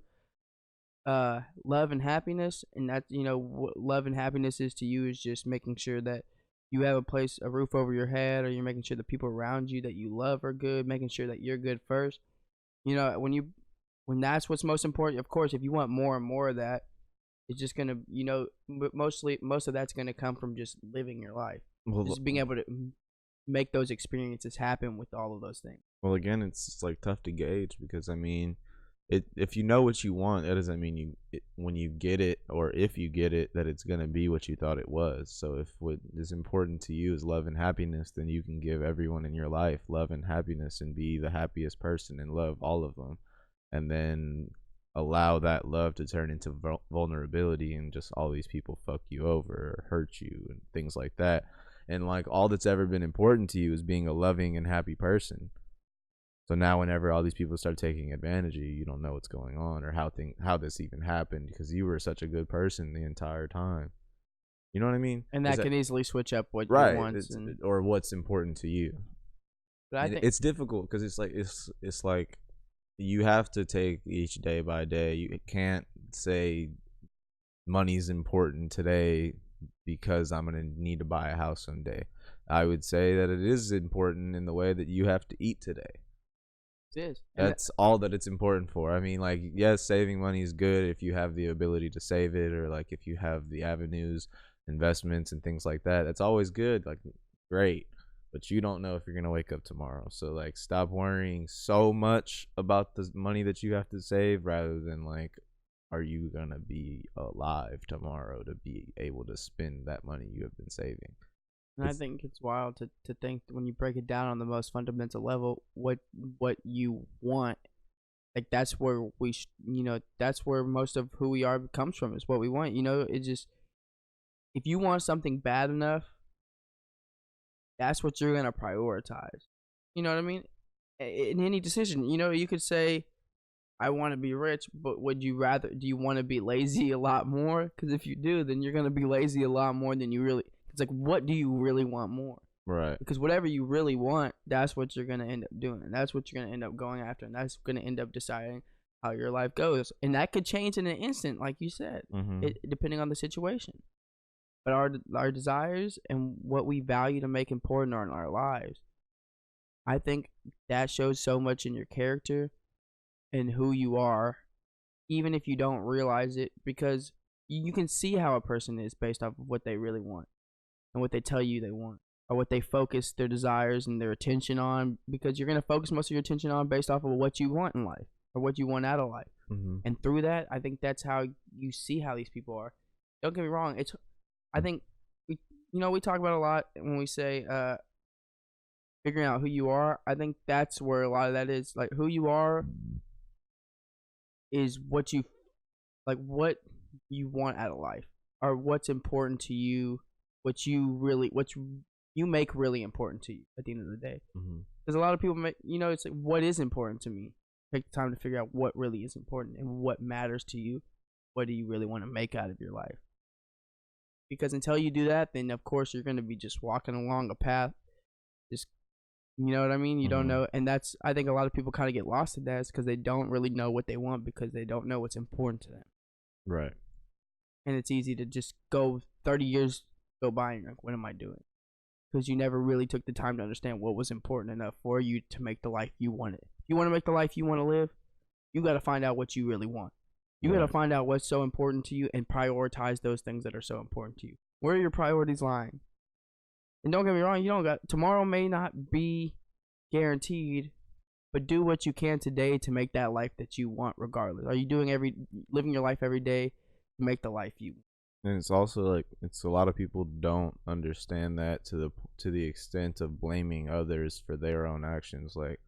love and happiness, and that you know what love and happiness is to you is just making sure that you have a roof over your head, or you're making sure the people around you that you love are good, making sure that you're good first. You know, when that's what's most important. Of course, if you want more and more of that, it's just gonna, you know, most of that's gonna come from just living your life, well, just being able to make those experiences happen with all of those things. well. Again, it's just, like tough to gauge because I mean, it if you know what you want, that doesn't mean when you get it or if you get it that it's gonna be what you thought it was. So if what is important to you is love and happiness, then you can give everyone in your life love and happiness and be the happiest person and love all of them, and then allow that love to turn into vulnerability and just all these people fuck you over or hurt you and things like that. And like all that's ever been important to you is being a loving and happy person. So now whenever all these people start taking advantage of you, you don't know what's going on or how this even happened because you were such a good person the entire time. You know what I mean? And Is that that can easily switch up what you right? want, It's and or what's important to you. but I And think it's difficult because it's like you have to take each day by day. You can't say money's important today because I'm gonna need to buy a house someday. I would say that it is important in the way that you have to eat today. It is. That's all that it's important for. I mean, like, yes, saving money is good if you have the ability to save it, or like if you have the avenues, investments, and things like that. That's always good. Like, great. But you don't know if you're gonna wake up tomorrow. So like, stop worrying so much about the money that you have to save, rather than like, are you gonna be alive tomorrow to be able to spend that money you have been saving? And I think it's wild to think when you break it down on the most fundamental level, what you want, like that's where that's where most of who we are comes from, is what we want. It just, if you want something bad enough, that's what you're gonna prioritize. You know what I mean? In any decision, you could say, I want to be rich, but do you want to be lazy a lot more? Because if you do, then you're gonna be lazy a lot more than you really. It's like, what do you really want more? Right. Because whatever you really want, that's what you're gonna end up doing, and that's what you're gonna end up going after, and that's gonna end up deciding how your life goes. And that could change in an instant, like you said, depending on the situation. But our desires and what we value to make important in our lives, I think that shows so much in your character and who you are, even if you don't realize it, because you can see how a person is based off of what they really want and what they tell you they want, or what they focus their desires and their attention on, because you're going to focus most of your attention on based off of what you want in life or what you want out of life. And through that, I think that's how you see how these people are. Don't get me wrong. I think we talk about a lot when we say figuring out who you are. I think that's where a lot of that is. Like, who you are is what you want out of life, or what's important to you, what you make really important to you at the end of the day. Because a lot of people it's like, what is important to me? Take the time to figure out what really is important and what matters to you. What do you really want to make out of your life? Because until you do that, then of course you're going to be just walking along a path, just, you know what I mean? You don't know. And I think a lot of people kind of get lost in that, because they don't really know what they want, because they don't know what's important to them. Right. And it's easy to just go 30 years go by and you're like, what am I doing? Because you never really took the time to understand what was important enough for you to make the life you wanted. If you want to make the life you want to live, you got to find out what you really want. You got to find out what's so important to you and prioritize those things that are so important to you. Where are your priorities lying? And don't get me wrong, tomorrow may not be guaranteed, but do what you can today to make that life that you want regardless. Are you living your life every day to make the life you want? And it's also like, it's a lot of people don't understand that to the extent of blaming others for their own actions. Like,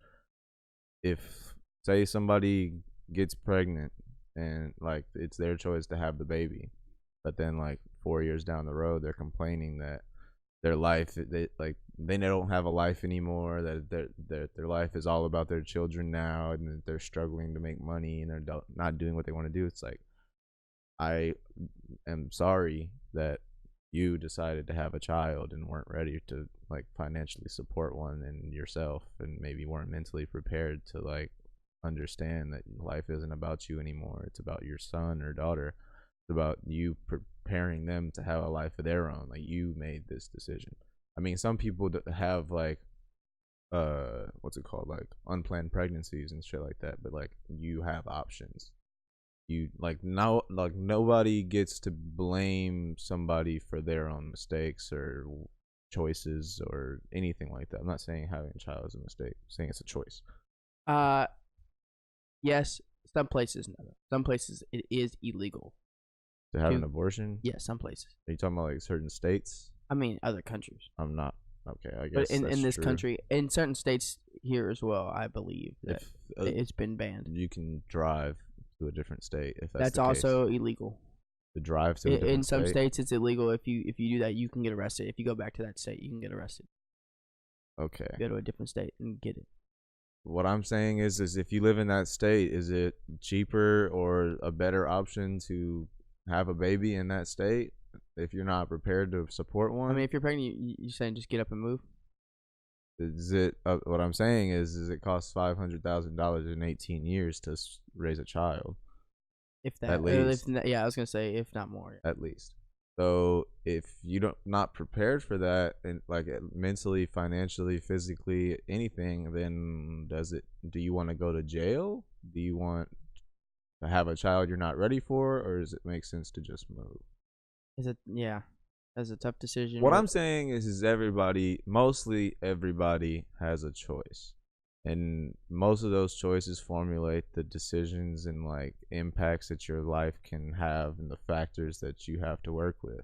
if say somebody gets pregnant and like it's their choice to have the baby, but then like 4 years down the road they're complaining that their life, they don't have a life anymore, that their life is all about their children now, and that they're struggling to make money and they're not doing what they want to do. It's like, I am sorry that you decided to have a child and weren't ready to like financially support one, and yourself, and maybe weren't mentally prepared to like understand that life isn't about you anymore. It's about your son or daughter. It's about you preparing them to have a life of their own. Like, you made this decision. I mean, some people have like what's it called, like unplanned pregnancies and shit like that, but like, you have options. You nobody gets to blame somebody for their own mistakes or choices or anything like that. I'm not saying having a child is a mistake. I'm saying it's a choice. Yes, some places no. Some places it is illegal to have an abortion. Yeah, some places. Are you talking about like certain states? I mean, other countries. I'm not. Okay, I guess. But in this country, in certain states here as well, I believe that it's been banned. You can drive to a different state if that's also illegal. To drive to a different in some states, it's illegal. If you do that, you can get arrested. If you go back to that state, you can get arrested. Okay. Go to a different state and get it. What I'm saying is if you live in that state, is it cheaper or a better option to have a baby in that state if you're not prepared to support one? I mean, if you're pregnant, you're saying just get up and move? Is it what I'm saying is it costs $500,000 in 18 years to raise a child? If that, at least. yeah, I was gonna say if not more. At least. So if you don't not prepared for that, and like mentally, financially, physically, anything, then do you want to go to jail? Do you want to have a child you're not ready for, or does it make sense to just move? Is it? Yeah, that's a tough decision. What I'm saying is everybody, mostly everybody, has a choice, and most of those choices formulate the decisions and like impacts that your life can have, and the factors that you have to work with.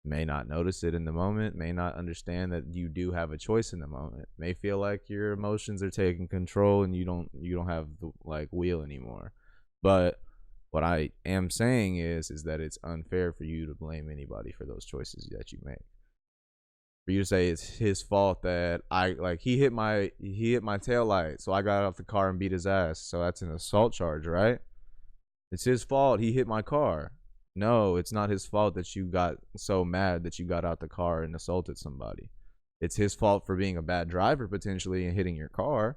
May not notice it in the moment, may not understand that you do have a choice in the moment, may feel like your emotions are taking control and you don't have the like wheel anymore. But what I am saying is that it's unfair for you to blame anybody for those choices that you make. For you to say it's his fault that he hit my tail light, so I got out the car and beat his ass. So that's an assault charge, right? It's his fault he hit my car. No, it's not his fault that you got so mad that you got out the car and assaulted somebody. It's his fault for being a bad driver potentially and hitting your car.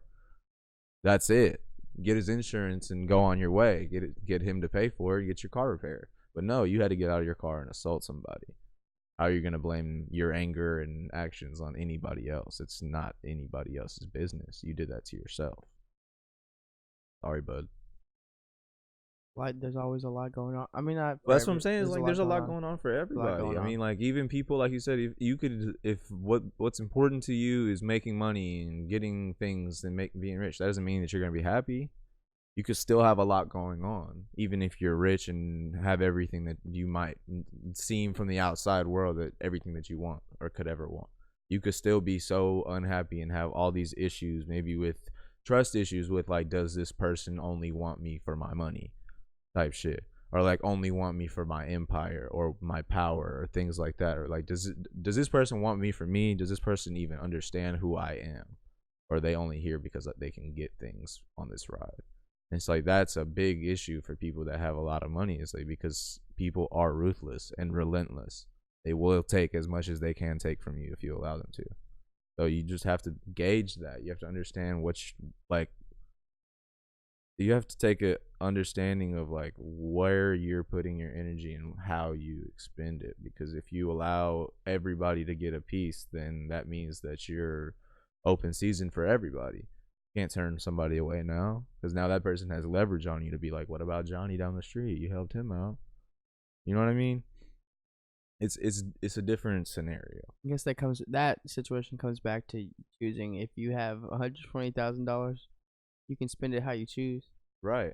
That's it. Get his insurance and go on your way. Get him to pay for it. Get your car repaired. But no, you had to get out of your car and assault somebody. How are you gonna blame your anger and actions on anybody else? It's not anybody else's business. You did that to yourself. Sorry, bud. Like, there's always a lot going on. I mean, not Well, that's what forever. I'm saying. Is like there's a lot going on for everybody. going I on. mean, like even people like you said, if you could, if what's important to you is making money and getting things and being rich, that doesn't mean that you're gonna be happy. You could still have a lot going on, even if you're rich and have everything that you might seem from the outside world that everything that you want or could ever want. You could still be so unhappy and have all these issues, maybe with trust issues with like, does this person only want me for my money type shit, or like only want me for my empire or my power or things like that, or like does this person want me for me? Does this person even understand who I am, or are they only here because they can get things on this ride? And it's like that's a big issue for people that have a lot of money. It's like because people are ruthless and relentless. They will take as much as they can take from you if you allow them to. So you just have to gauge that. You have to understand like you have to take a understanding of like where you're putting your energy and how you expend it, because if you allow everybody to get a piece, then that means that you're open season for everybody. You can't turn somebody away now, because now that person has leverage on you to be like, what about Johnny down the street? You helped him out. You know what I mean? It's a different scenario. I guess that situation comes back to choosing. If you have $120,000, you can spend it how you choose. Right.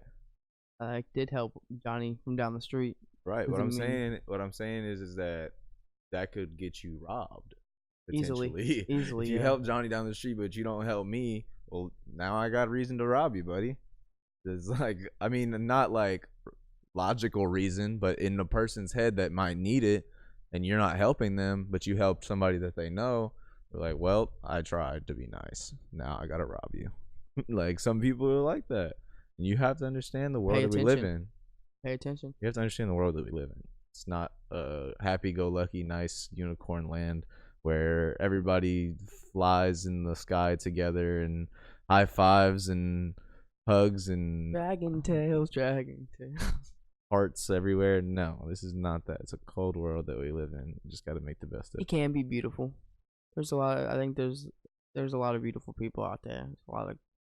I did help Johnny from down the street. Right. What I'm saying is that could get you robbed potentially. Easily. If you help Johnny down the street but you don't help me, well, now I got reason to rob you, buddy. There's like, I mean, not like logical reason, but in the person's head that might need it, and you're not helping them, but you help somebody that they know. They're like, well, I tried to be nice. Now I gotta rob you. Like some people are like that. And you have to understand the world that we live in. Pay attention. You have to understand the world that we live in. It's not a happy-go-lucky, nice unicorn land where everybody flies in the sky together and high fives and hugs and dragon tails. Hearts everywhere. No, this is not that. It's a cold world that we live in. You just got to make the best of it. It can be beautiful. I think there's a lot of beautiful people out there. There's a lot of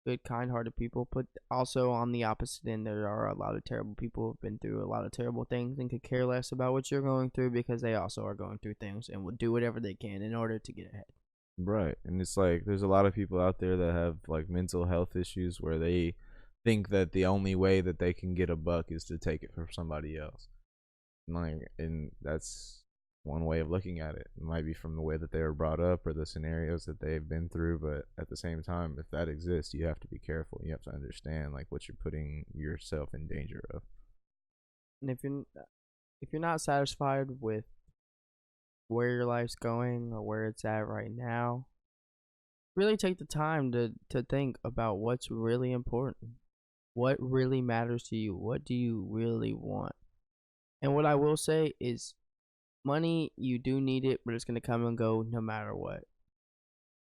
good, kind-hearted people, but also on the opposite end, there are a lot of terrible people who've been through a lot of terrible things and could care less about what you're going through because they also are going through things and will do whatever they can in order to get ahead. Right. And it's like there's a lot of people out there that have like mental health issues where they think that the only way that they can get a buck is to take it from somebody else. And that's one way of looking at it. It might be from the way that they were brought up or the scenarios that they've been through, but at the same time, if that exists, you have to be careful. You have to understand like what you're putting yourself in danger of. And if you're not satisfied with where your life's going or where it's at right now, really take the time to think about what's really important. What really matters to you? What do you really want? And what I will say is money, you do need it, but it's going to come and go no matter what.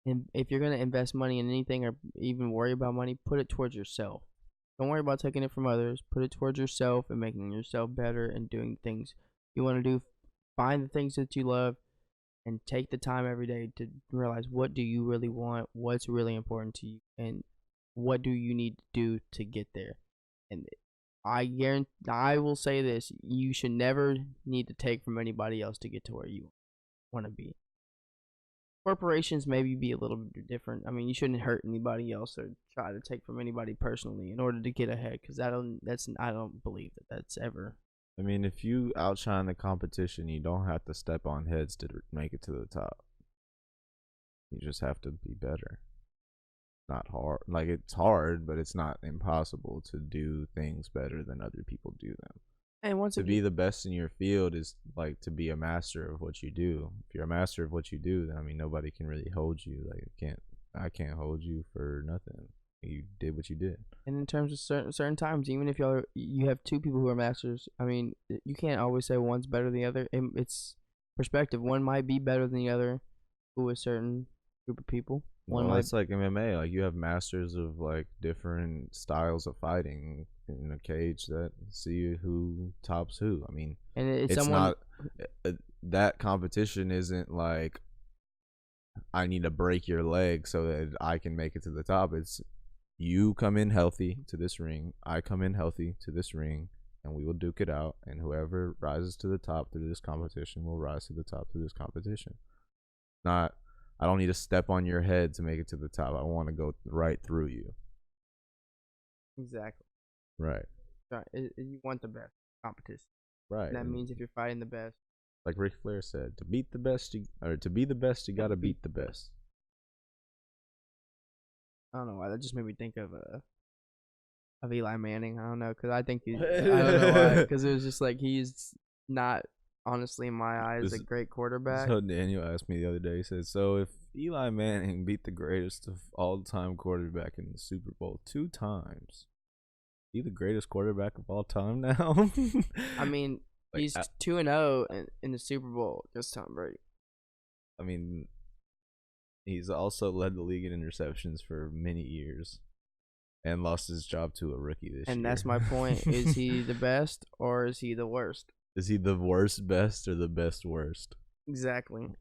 And if you're going to invest money in anything or even worry about money, put it towards yourself. Don't worry about taking it from others. Put it towards yourself and making yourself better and doing things you want to do find the things that you love and take the time every day to realize what do you really want, what's really important to you, and what do you need to do to get there. And I guarantee, I will say this: you should never need to take from anybody else to get to where you want to be. Corporations maybe be a little bit different. I mean, you shouldn't hurt anybody else or try to take from anybody personally in order to get ahead, because I don't believe that that's ever. I mean, if you outshine the competition, you don't have to step on heads to make it to the top. You just have to be better. Not hard. Like, it's hard, but it's not impossible to do things better than other people do them. And once To again, be the best in your field is like to be a master of what you do. If you're a master of what you do, then I mean nobody can really hold you. Like I can't hold you for nothing. You did what you did. and in terms of certain times, even if you have two people who are masters, I mean, you can't always say one's better than the other. It's perspective. One might be better than the other to a certain group of people. One Well, might. it's like MMA. Like you have masters of like different styles of fighting in a cage that see who tops who. I mean, And it's it's someone. not that competition isn't like I need to break your leg so that I can make it to the top. It's you come in healthy to this ring, I come in healthy to this ring, and we will duke it out. And whoever rises to the top through this competition will rise to the top through this competition. Not, I don't need to step on your head to make it to the top. I want to go right through you. Exactly. Right. You want the best competition. Right. And that And means if you're fighting the best. like Ric Flair said, to beat the best, to be the best, you gotta beat the best. I don't know why that just made me think of Eli Manning. I don't know, because I think I don't know why, because it was just like he's not, honestly, in my eyes, a great quarterback. So Daniel asked me the other day. He said, "So if Eli Manning beat the greatest of all-time quarterback in the Super Bowl 2 times, he the greatest quarterback of all time now?" I mean, Like, he's 2-0 in the Super Bowl against Tom Brady. I mean, he's also led the league in interceptions for many years, and lost his job to a rookie this year. And that's my point. Is he the best or is he the worst? Is he the worst best or the best worst? Exactly.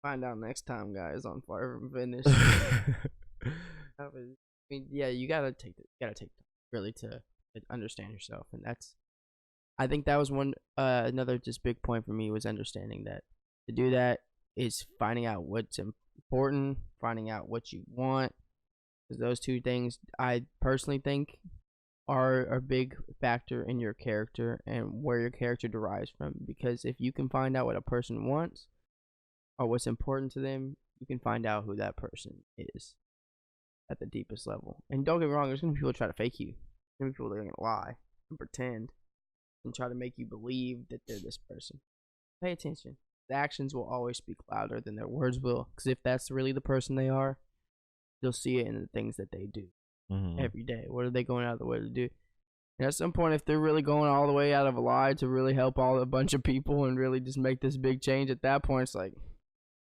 Find out next time, guys, on Fire from Finish. I mean, yeah, you gotta take time really to understand yourself, and I think that was another just big point for me was understanding that to do that is finding out what's important, finding out what you want, because those two things I personally think are a big factor in your character and where your character derives from. Because if you can find out what a person wants or what's important to them, you can find out who that person is at the deepest level. And don't get me wrong, there's gonna be people that try to fake you. There's gonna be people that are gonna lie and pretend and try to make you believe that they're this person. Pay attention. The actions will always speak louder than their words will. Because if that's really the person they are, you'll see it in the things that they do every day. What are they going out of the way to do? And at some point, if they're really going all the way out of a lie to really help a bunch of people and really just make this big change, at that point, it's like,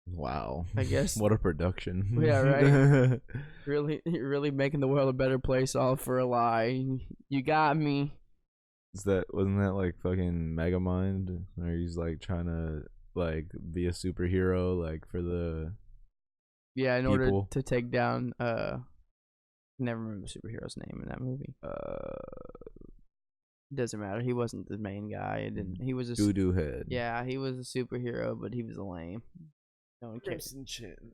wow. I guess. What a production. Yeah, right. You're really making the world a better place all for a lie. You got me. Wasn't that like fucking Megamind, where he's like trying to like be a superhero like for the in people? order to take down never remember the superhero's name in that movie. Doesn't matter. He wasn't the main guy. He was a Doo-doo head. Yeah, he was a superhero, but he was a lame. No one cares. Crimson Chin.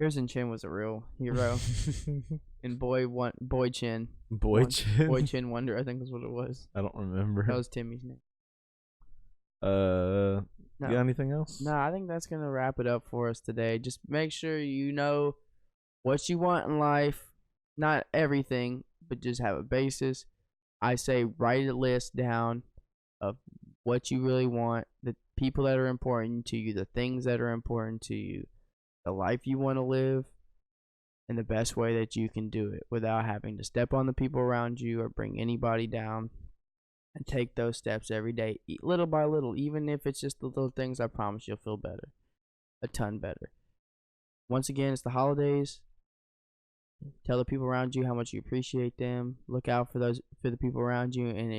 Crimson Chin was a real hero. And Boy Chin. Boy Chin. Boy Chin Wonder, I think is what it was. I don't remember. That was Timmy's name. You got anything else? No, I think that's gonna wrap it up for us today. Just make sure you know what you want in life. Not everything, but just have a basis. I say write a list down of what you really want, the people that are important to you, the things that are important to you, the life you want to live, and the best way that you can do it without having to step on the people around you or bring anybody down. And take those steps every day, little by little. Even if it's just the little things, I promise you'll feel better. A ton better. Once again, it's the holidays. Tell the people around you how much you appreciate them. Look out for the people around you, and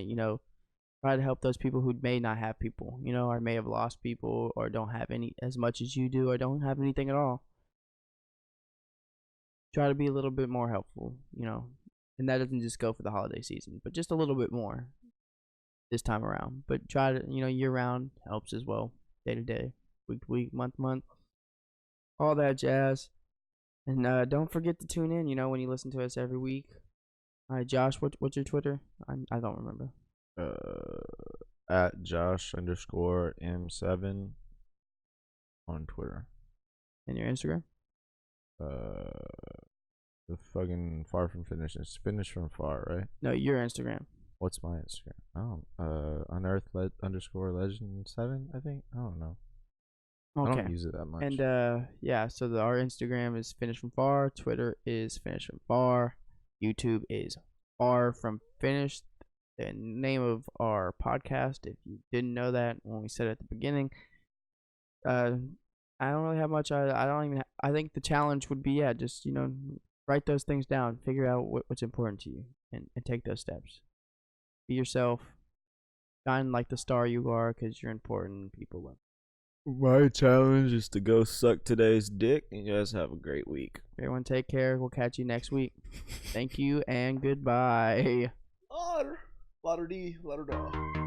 Try to help those people who may not have people, or may have lost people, or don't have any as much as you do, or don't have anything at all. Try to be a little bit more helpful, and that doesn't just go for the holiday season, but just a little bit more this time around. But try to, year round helps as well, day to day, week to week, month to month, all that jazz. And don't forget to tune in, when you listen to us every week. All right, Josh, what's your Twitter? I don't remember. At Josh_M7 on Twitter. And your Instagram? The fucking Far From Finish. It's Finish From Far, right? No, your Instagram. What's my Instagram? Unearth_legend7, I think. I don't know. Okay. I don't use it that much. And yeah, so our Instagram is Finish From Far, Twitter is Finish From Far, YouTube is Far From Finished. The name of our podcast, if you didn't know that when we said it at the beginning. I don't really have much. I think the challenge would be, just write those things down, figure out what's important to you, and take those steps. Be yourself, shine like the star you are, because you're important. People love. My challenge is to go suck today's dick, and you guys have a great week. Everyone, take care. We'll catch you next week. Thank you and goodbye. Letter D, letter dog.